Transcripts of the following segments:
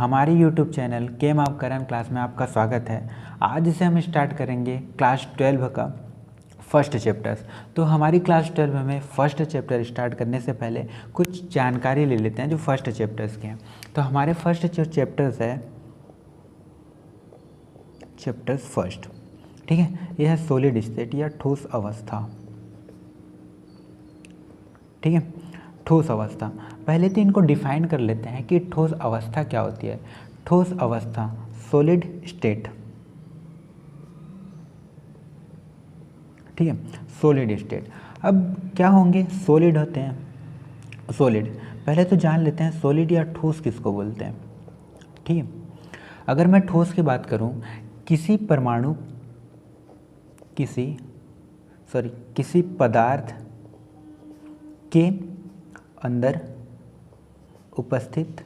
हमारे YouTube channel केम आप करन class में आपका स्वागत है। आज से हम स्टार्ट करेंगे क्लास 12 का फर्स्ट चैप्टर्स। तो हमारी क्लास 12 में फर्स्ट चैप्टर स्टार्ट करने से पहले कुछ जानकारी ले लेते हैं जो फर्स्ट चैप्टर्स के हैं। तो हमारे फर्स्ट जो चैप्टर्स है चैप्टर्स फर्स्ट, ठीक है, यह है सॉलिड स्टेट या ठोस अवस्था। ठीक है, ठोस अवस्था। पहले तो इनको डिफाइन कर लेते हैं कि ठोस अवस्था क्या होती है। ठोस अवस्था सॉलिड स्टेट, ठीक है, सॉलिड स्टेट। अब क्या होंगे, सॉलिड होते हैं। सॉलिड पहले तो जान लेते हैं सॉलिड या ठोस किसको बोलते हैं। ठीक है, अगर मैं ठोस की बात करूं, किसी परमाणु किसी पदार्थ के अंदर उपस्थित,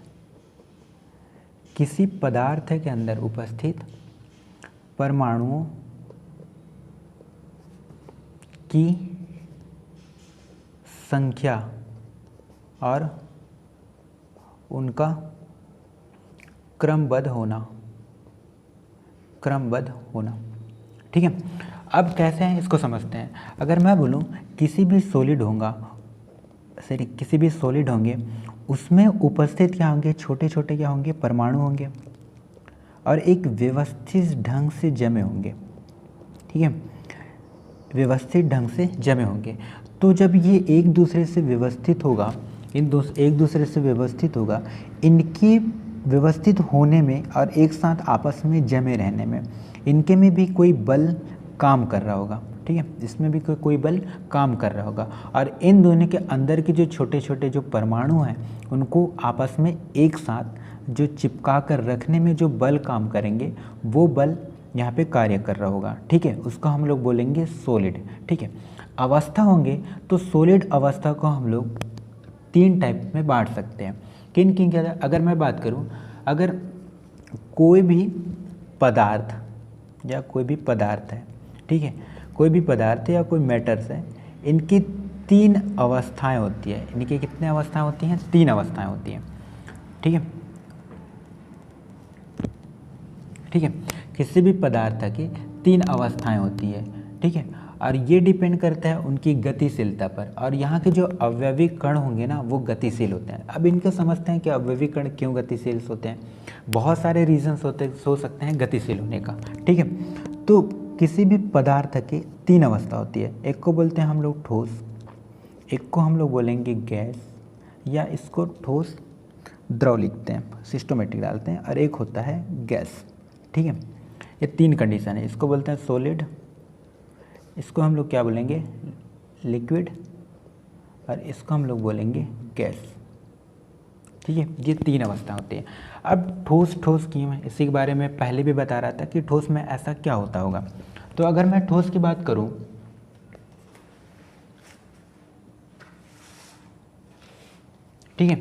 किसी पदार्थ के अंदर उपस्थित परमाणुओं की संख्या और उनका क्रमबद्ध होना। ठीक है, अब कैसे हैं इसको समझते हैं। अगर मैं बोलूं किसी भी सॉलिड होंगे उसमें उपस्थित क्या होंगे, छोटे छोटे क्या होंगे, परमाणु होंगे और एक व्यवस्थित ढंग से जमे होंगे। ठीक है, व्यवस्थित ढंग से जमे होंगे। तो जब ये एक दूसरे से व्यवस्थित होगा, इनकी व्यवस्थित होने में और एक साथ आपस में जमे रहने में इनके में भी कोई बल काम कर रहा होगा। ठीक है, इसमें भी कोई बल काम कर रहा होगा और इन दोनों के अंदर के जो छोटे छोटे जो परमाणु हैं उनको आपस में एक साथ जो चिपका कर रखने में जो बल काम करेंगे वो बल यहाँ पे कार्य कर रहा होगा। ठीक है, उसको हम लोग बोलेंगे सॉलिड। ठीक है, अवस्था होंगे तो सॉलिड अवस्था को हम लोग 3 टाइप में बांट सकते हैं। किन किन क्या, अगर मैं बात करूँ, अगर कोई भी पदार्थ है, ठीक है, कोई भी पदार्थ या कोई मैटर्स है, इनकी 3 अवस्थाएं होती है। इनकी कितने अवस्थाएं होती हैं, 3 अवस्थाएं होती हैं। ठीक है, किसी भी पदार्थ की 3 अवस्थाएं होती है। ठीक है, और ये डिपेंड करता है उनकी गतिशीलता पर। और यहाँ के जो अवयवी कण होंगे ना वो गतिशील होते हैं। अब इनको समझते हैं कि अवयवी कण क्यों गतिशील होते हैं। बहुत सारे रीजंस हो सकते हैं गतिशील होने का। ठीक है, तो किसी भी पदार्थ की 3 अवस्था होती है। एक को बोलते हैं हम लोग ठोस, एक को हम लोग बोलेंगे गैस, या इसको ठोस द्रव लिखते हैं, सिस्टोमेटिक डालते हैं, और एक होता है गैस। ठीक है, ये 3 कंडीशन है। इसको बोलते हैं सॉलिड, इसको हम लोग क्या बोलेंगे, लिक्विड, और इसको हम लोग बोलेंगे गैस। ठीक है, ये 3 अवस्था होती है। अब ठोस क्यों है, इसी के बारे में पहले भी बता रहा था कि ठोस में ऐसा क्या होता होगा। तो अगर मैं ठोस की बात करूं, ठीक है,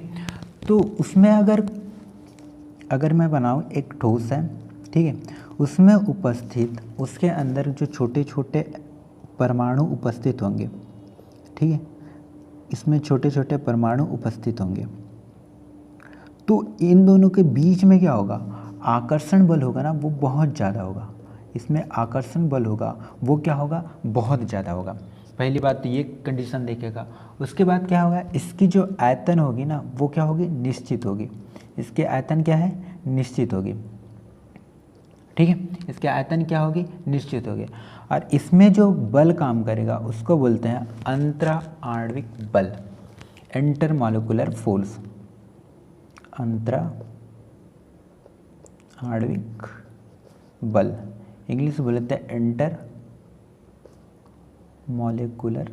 तो उसमें अगर मैं बनाऊं एक ठोस है, ठीक है, उसमें उपस्थित उसके अंदर जो छोटे छोटे परमाणु उपस्थित होंगे। ठीक है, इसमें छोटे छोटे परमाणु उपस्थित होंगे, तो इन दोनों के बीच में क्या होगा, आकर्षण बल होगा ना, वो बहुत ज़्यादा होगा। इसमें आकर्षण बल होगा वो क्या होगा, बहुत ज़्यादा होगा। पहली बात तो ये कंडीशन देखेगा। उसके बाद क्या होगा, इसकी जो आयतन होगी ना वो क्या होगी, निश्चित होगी। इसकी आयतन क्या है, निश्चित होगी। ठीक है, इसकी आयतन क्या होगी, निश्चित होगी। और इसमें जो बल काम करेगा उसको बोलते हैं अंतरा आणविक बल, इंटरमॉलिक्यूलर फोर्स। अंतरा आणविक बल, इंग्लिश बोलते हैं इंटर मॉलिक्यूलर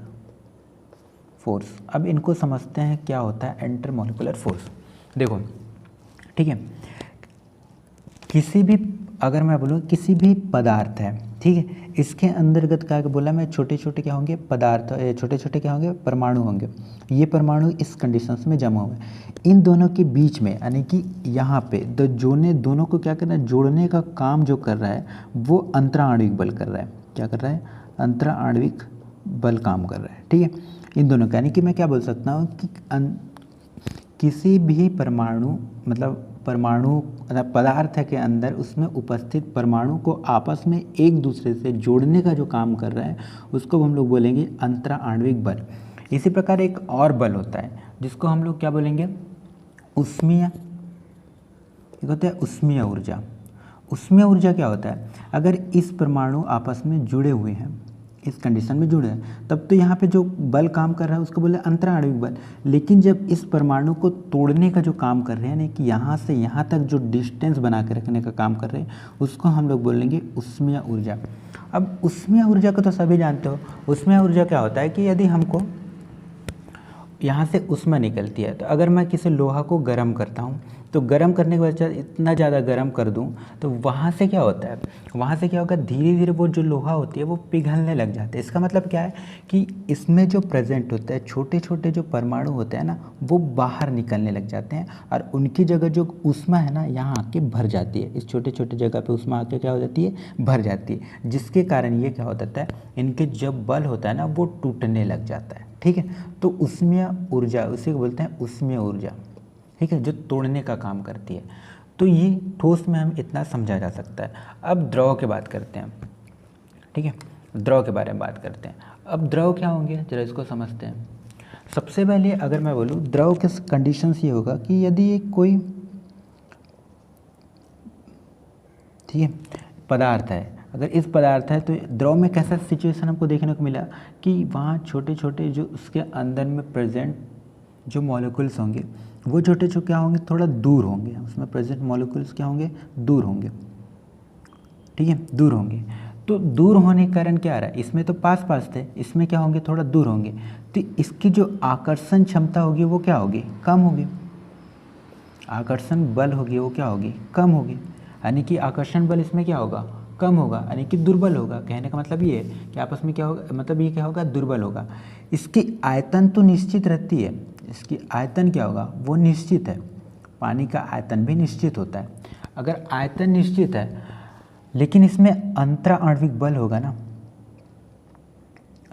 फोर्स। अब इनको समझते हैं क्या होता है इंटर मॉलिक्यूलर फोर्स। देखो, ठीक है, किसी भी, अगर मैं बोलूँ किसी भी पदार्थ है, ठीक है, इसके अंतर्गत क्या बोला मैं, छोटे छोटे क्या होंगे पदार्थ, छोटे छोटे क्या होंगे, परमाणु होंगे। ये परमाणु इस कंडीशंस में जमा हुए, इन दोनों के बीच में, यानी कि यहाँ पे दोनों को क्या करना है, जोड़ने का काम जो कर रहा है वो अंतरा आणविक बल कर रहा है। क्या कर रहा है, अंतरा आणविक बल काम कर रहा है। ठीक है, इन दोनों का, यानी कि मैं क्या बोल सकता हूँ कि किसी भी परमाणु, मतलब परमाणु पदार्थ के अंदर उसमें उपस्थित परमाणु को आपस में एक दूसरे से जोड़ने का जो काम कर रहा है उसको हम लोग बोलेंगे अंतरा आणविक बल। इसी प्रकार एक और बल होता है जिसको हम लोग क्या बोलेंगे, उष्मीय, एक होता है उष्मीय ऊर्जा। उष्मीय ऊर्जा क्या होता है, अगर इस परमाणु आपस में जुड़े हुए हैं, इस कंडीशन में जुड़े हैं, तब तो यहाँ पे जो बल काम कर रहा है उसको बोले अंतराणविक बल। लेकिन जब इस परमाणु को तोड़ने का जो काम कर रहे हैं, यानी कि यहाँ से यहाँ तक जो डिस्टेंस बना के रखने का काम कर रहे हैं, उसको हम लोग बोलेंगे उष्मीय ऊर्जा। अब उष्मीय ऊर्जा को तो सभी जानते हो। उष्मीय ऊर्जा क्या होता है कि यदि हमको यहाँ से ऊष्मा निकलती है, तो अगर मैं किसी लोहा को गर्म करता हूँ तो गर्म करने के बाद इतना ज़्यादा गर्म कर दूँ तो वहाँ से क्या होता है, वहाँ से क्या होगा, धीरे धीरे वो जो लोहा होती है वो पिघलने लग जाते हैं। इसका मतलब क्या है कि इसमें जो प्रेजेंट होता है छोटे छोटे जो परमाणु होते हैं ना, वो बाहर निकलने लग जाते हैं और उनकी जगह जो ऊष्मा है ना यहाँ आके भर जाती है। इस छोटे छोटे जगह पे ऊष्मा आके क्या हो जाती है, भर जाती है, जिसके कारण ये क्या हो जाता है, इनके जब बल होता है ना वो टूटने लग जाता है। ठीक है, तो उष्मीय ऊर्जा उसे बोलते हैं उष्मीय ऊर्जा, ठीक है, जो तोड़ने का काम करती है। तो ये ठोस में हम इतना समझा जा सकता है। अब द्रव की बात करते हैं, ठीक है, द्रव के बारे में बात करते हैं। अब द्रव क्या होंगे जरा इसको समझते हैं। सबसे पहले अगर मैं बोलूँ द्रव के कंडीशंस ये होगा कि यदि एक कोई, ठीक है, पदार्थ है, अगर इस पदार्थ है तो द्रव में कैसा सिचुएशन हमको देखने को मिला कि वहाँ छोटे छोटे जो उसके अंदर में प्रेजेंट जो मॉलिक्यूल्स होंगे वो छोटे छोटे क्या होंगे, थोड़ा दूर होंगे, उसमें प्रेजेंट मॉलिक्यूल्स क्या होंगे, दूर होंगे, ठीक है, दूर होंगे। तो दूर होने के कारण क्या आ रहा है, इसमें तो पास पास थे, इसमें क्या होंगे, थोड़ा दूर होंगे, तो इसकी जो आकर्षण क्षमता होगी वो क्या होगी, कम होगी। आकर्षण बल होगी वो क्या होगी, कम होगी, यानी कि आकर्षण बल इसमें क्या होगा, कम होगा, यानी कि दुर्बल होगा। कहने का मतलब ये है कि आपस में क्या होगा, मतलब ये क्या होगा, दुर्बल होगा। इसकी आयतन तो निश्चित रहती है, इसकी आयतन क्या होगा, वो निश्चित है। पानी का आयतन भी निश्चित होता है। अगर आयतन निश्चित है लेकिन इसमें अंतरा आणविक बल होगा ना,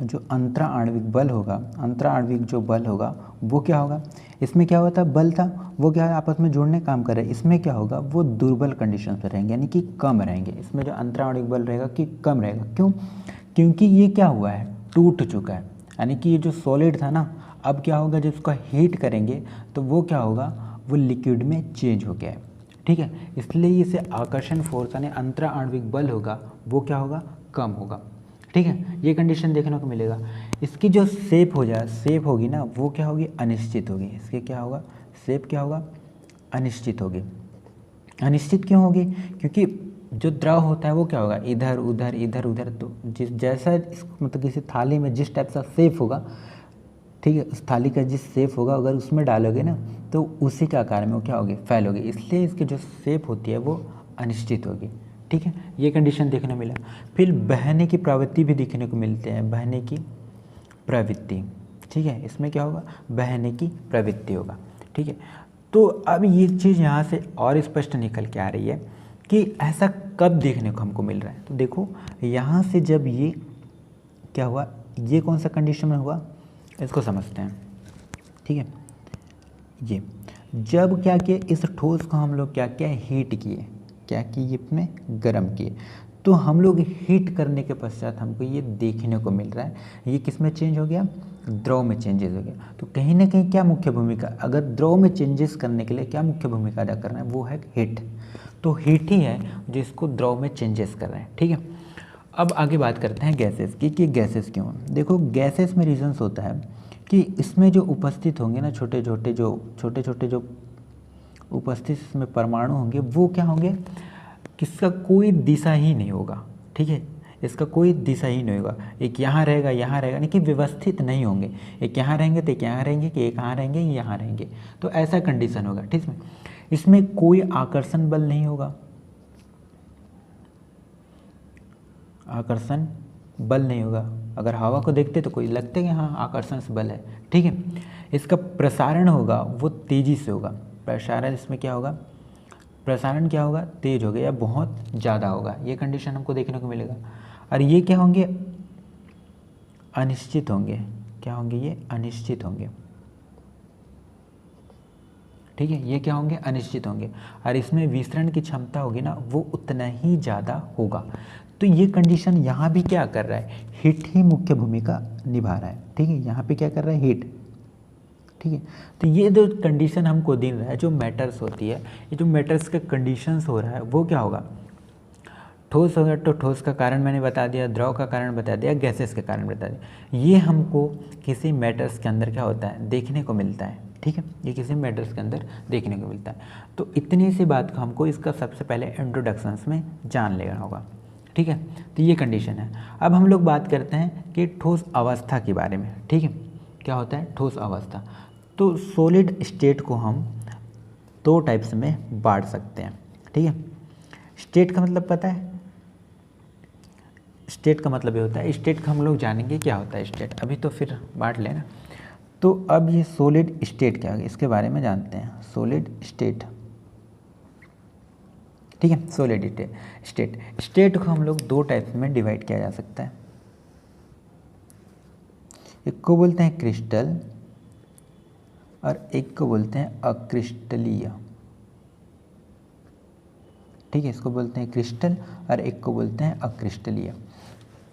जो अंतरा आणविक बल होगा, अंतरा आणविक जो बल होगा वो क्या होगा, इसमें क्या होता है, बल था वो क्या है, आपस में जोड़ने काम कर रहे हैं, इसमें क्या होगा, वो दुर्बल कंडीशन पर रहेंगे, यानी कि कम रहेंगे। इसमें जो अंतरा आणविक बल रहेगा कि कम रहेगा। क्यों, क्योंकि ये क्या हुआ है, टूट चुका है, यानी कि ये जो सॉलिड था ना, अब क्या होगा, जब उसको हीट करेंगे तो वो क्या होगा, वो लिक्विड में चेंज हो गया है। ठीक है, इसलिए इसे आकर्षण फोर्स यानी अंतरा आणविक बल होगा वो क्या होगा, कम होगा। ठीक है, ये कंडीशन देखने को मिलेगा। इसकी जो शेप हो जाए, शेप होगी ना वो क्या होगी, अनिश्चित होगी। इसके क्या होगा, शेप क्या होगा, अनिश्चित होगी। अनिश्चित क्यों होगी, क्योंकि जो द्रव होता है वो क्या होगा, इधर उधर इधर उधर, तो जिस जैसा मतलब किसी थाली में जिस टाइप का शेप होगा, ठीक है, उस थाली का जिस शेप होगा अगर उसमें डालोगे ना तो उसी के आकार में वो क्या होगी, फैलोगे। इसलिए इसकी जो शेप होती है वो अनिश्चित होगी। ठीक है, ये कंडीशन देखने को मिला। फिर बहने की प्रवृत्ति भी देखने को मिलते हैं, बहने की प्रवृत्ति। ठीक है, इसमें क्या होगा, बहने की प्रवृत्ति होगा। ठीक है, तो अब ये चीज़ यहाँ से और स्पष्ट निकल के आ रही है कि ऐसा कब देखने को हमको मिल रहा है। तो देखो यहाँ से जब ये क्या हुआ, ये कौन सा कंडीशन में हुआ, इसको समझते हैं। ठीक है, ये जब क्या किए, इस ठोस को हम लोग क्या किया, हीट किए, क्या किए, इसमें गर्म किए, तो हम लोग हीट करने के पश्चात हमको ये देखने को मिल रहा है, ये किस में चेंज हो गया, द्रव में चेंजेस हो गया। तो कहीं ना कहीं क्या मुख्य भूमिका, अगर द्रव में चेंजेस करने के लिए क्या मुख्य भूमिका अदा करना है, वो है हीट। तो हीट ही है जिसको द्रव में चेंजेस कर रहे हैं। ठीक है, अब आगे बात करते हैं गैसेस की कि गैसेस क्यों। देखो गैसेस में रीजंस होता है कि इसमें जो उपस्थित होंगे ना छोटे छोटे जो उपस्थित इसमें परमाणु होंगे वो क्या होंगे, किसका कोई दिशा ही नहीं होगा। ठीक है, इसका कोई दिशा ही नहीं होगा, एक यहाँ रहेगा यानी कि व्यवस्थित नहीं होंगे, एक यहाँ रहेंगे तो एक यहाँ रहेंगे, कि एक यहाँ रहेंगे यहाँ रहेंगे, तो ऐसा कंडीशन होगा। ठीक है, इसमें कोई आकर्षण बल नहीं होगा, आकर्षण बल नहीं होगा। अगर हवा को देखते तो कोई लगते कि हाँ आकर्षण से बल है। ठीक है, इसका प्रसारण होगा वो तेज़ी से होगा, प्रसारण इसमें क्या होगा, प्रसारण क्या होगा, तेज होगा या बहुत ज़्यादा होगा, ये कंडीशन हमको देखने को मिलेगा। और ये क्या होंगे, अनिश्चित होंगे, क्या होंगे, ये अनिश्चित होंगे। ठीक है, ये क्या होंगे, अनिश्चित होंगे, और इसमें विसरण की क्षमता होगी ना वो उतना ही ज़्यादा होगा। तो ये कंडीशन यहाँ भी क्या कर रहा है, हीट ही मुख्य भूमिका निभा रहा है। ठीक है, यहाँ पे क्या कर रहा है, हीट। ठीक है, तो ये जो कंडीशन हमको दे रहा है, जो मैटर्स होती है, ये जो मैटर्स का कंडीशंस हो रहा है वो क्या होगा, ठोस होगा तो ठोस का कारण मैंने बता दिया, द्रव का कारण बता दिया, गैसेस के कारण बता दिया। ये हमको किसी मैटर्स के अंदर क्या होता है, देखने को मिलता है। ठीक है, ये किसी मैटर्स के अंदर देखने को मिलता है। तो इतनी सी बात को हमको इसका सबसे पहले इंट्रोडक्शंस में जान लेना होगा। ठीक है, तो ये कंडीशन है। अब हम लोग बात करते हैं कि ठोस अवस्था के बारे में। ठीक है, क्या होता है ठोस अवस्था। तो सॉलिड स्टेट को हम दो टाइप्स में बांट सकते हैं। ठीक है, स्टेट का मतलब पता है, स्टेट का मतलब ये होता है, स्टेट का हम लोग जानेंगे क्या होता है स्टेट, अभी तो फिर बांट लेना। तो अब ये सॉलिड स्टेट क्या है इसके बारे में जानते हैं। सॉलिड स्टेट, ठीक है, सॉलिड स्टेट, स्टेट को हम लोग दो टाइप्स में डिवाइड किया जा सकता है। एक को बोलते हैं क्रिस्टल और एक को बोलते हैं अक्रिस्टलीय। ठीक है, इसको बोलते हैं क्रिस्टल और एक को बोलते हैं अक्रिस्टलीय।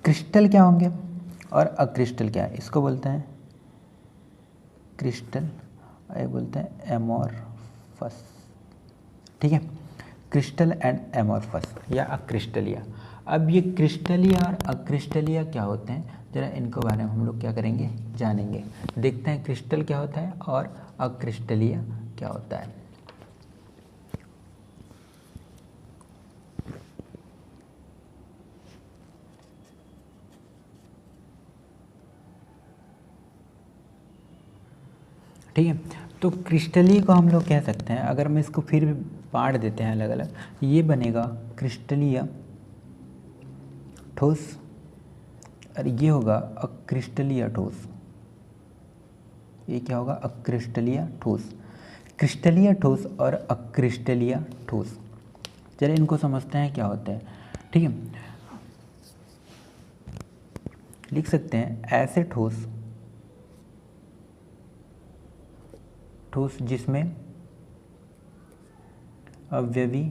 क्रिस्टल क्या होंगे और अक्रिस्टल क्या है, इसको बोलते हैं क्रिस्टल और ये बोलते हैं एमोर्फस। ठीक है, क्रिस्टल एंड एमोर्फस या अक्रिस्टलीय। अब ये क्रिस्टलीय और अक्रिस्टलीय क्या होते हैं, जरा इनको बारे में हम लोग क्या करेंगे, जानेंगे। देखते हैं क्रिस्टल क्या होता है और अक्रिस्टलीय क्या होता है। ठीक है, तो क्रिस्टलीय को हम लोग कह सकते हैं, अगर हम इसको फिर भी बांट देते हैं अलग अलग, ये बनेगा क्रिस्टलीय ठोस और ये होगा अक्रिस्टलीय ठोस। ये क्या होगा, अक्रिस्टलीय ठोस। क्रिस्टलीय ठोस और अक्रिस्टलीय ठोस, चलिए इनको समझते हैं क्या होते हैं। ठीक है, लिख सकते हैं ऐसे ठोस, ठोस जिसमें अवयवी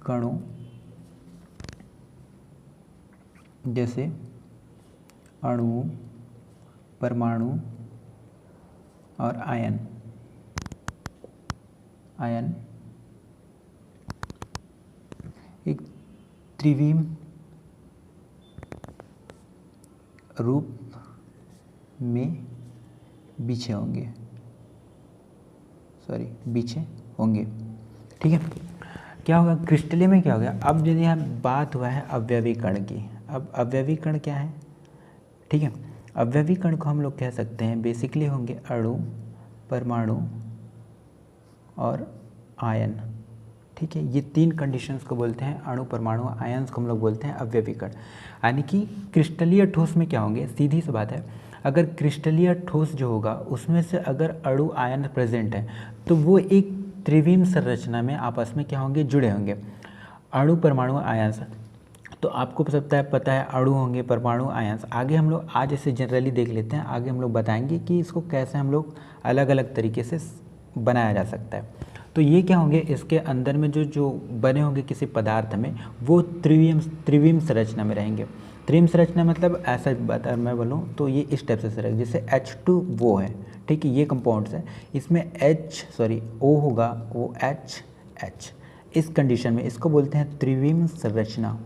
कणों जैसे अणु, परमाणु और आयन एक त्रिविम रूप में बिछे होंगे, ठीक है। क्या होगा क्रिस्टलीय में, क्या हो गया, अब यदि यहाँ बात हुआ है अवयवी कण की। अब अवयवी कण क्या है, ठीक है, अवयवी कण को हम लोग कह सकते हैं बेसिकली होंगे अणु, परमाणु और आयन। ठीक है, ये तीन कंडीशंस को बोलते हैं, अणु, परमाणु, आयन्स को हम लोग बोलते हैं अवयवी कण। यानी कि क्रिस्टलीय ठोस में क्या होंगे, सीधी सी बात है, अगर क्रिस्टलीय ठोस जो होगा उसमें से अगर अणु, आयन प्रेजेंट है तो वो एक त्रिविम संरचना में आपस में क्या होंगे, जुड़े होंगे, अणु, परमाणु, आयन्स। तो आपको पता है अणु होंगे, परमाणु, आयन्स। आगे हम लोग आज इसे जनरली देख लेते हैं, आगे हम लोग बताएंगे कि इसको कैसे हम लोग अलग अलग तरीके से बनाया जा सकता है। तो ये क्या होंगे, इसके अंदर में जो बने होंगे किसी पदार्थ में, वो त्रिविम संरचना में रहेंगे। त्रिविम संरचना मतलब ऐसा बता मैं बोलूँ तो ये इस टाइप से रहेगा, जैसे H2 वो है, ठीक है, ये कंपाउंड्स है, इसमें O होगा, OH। इस कंडीशन में इसको बोलते हैं त्रिविम संरचना,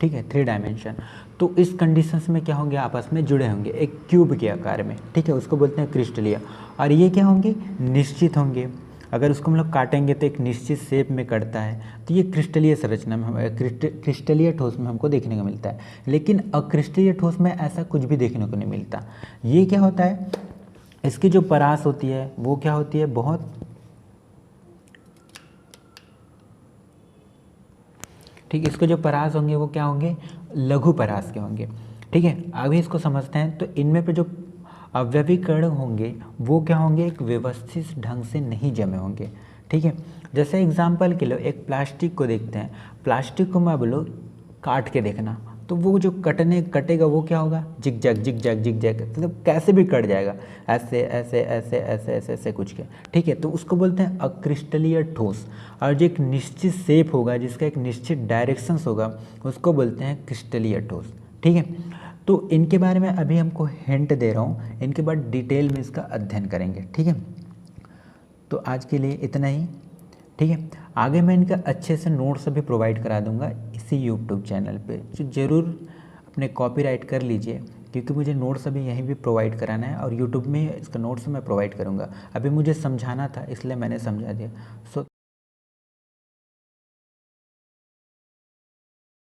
ठीक है, 3 डायमेंशन। तो इस कंडीशंस में क्या होंगे, आपस में जुड़े होंगे एक क्यूब के आकार में, ठीक है, उसको बोलते हैं क्रिस्टलीय। और ये क्या होंगे, निश्चित होंगे, अगर उसको हम लोग काटेंगे तो एक निश्चित शेप में कटता है, तो ये क्रिस्टलीय संरचना में, क्रिस्टलीय ठोस में हमको देखने को मिलता है। लेकिन अक्रिस्टलीय ठोस में ऐसा कुछ भी देखने को नहीं मिलता। ये क्या होता है, इसकी जो परास होती है वो क्या होती है, बहुत, ठीक है, इसके जो परास होंगे वो क्या होंगे, लघु परास के होंगे। ठीक है, अभी इसको समझते हैं। तो इनमें पे जो अवयवी कण होंगे वो क्या होंगे, एक व्यवस्थित ढंग से नहीं जमे होंगे। ठीक है, जैसे एग्जांपल के लिए एक प्लास्टिक को देखते हैं, प्लास्टिक को मैं बोलो काट के देखना, तो वो जो कटेगा वो क्या होगा, zig zag zig zag zig zag, मतलब कैसे भी कट जाएगा, ऐसे ऐसे ऐसे ऐसे ऐसे ऐसे कुछ के, ठीक है। तो उसको बोलते हैं अक्रिस्टलीय ठोस। और जो एक निश्चित शेप होगा, जिसका एक निश्चित डायरेक्शंस होगा, उसको बोलते हैं क्रिस्टलीय ठोस, ठीक है। तो इनके बारे में अभी हमको हिंट दे रहा हूँ, इनके बाद डिटेल में इसका अध्ययन करेंगे, ठीक है। तो आज के लिए इतना ही, ठीक है। आगे मैं इनका अच्छे से नोट्स भी प्रोवाइड करा दूंगा इसी यूट्यूब चैनल पे, जो ज़रूर अपने कॉपीराइट कर लीजिए, क्योंकि मुझे नोट्स अभी यहीं भी प्रोवाइड कराना है और यूट्यूब में इसका नोट्स मैं प्रोवाइड करूंगा। अभी मुझे समझाना था इसलिए मैंने समझा दिया। सो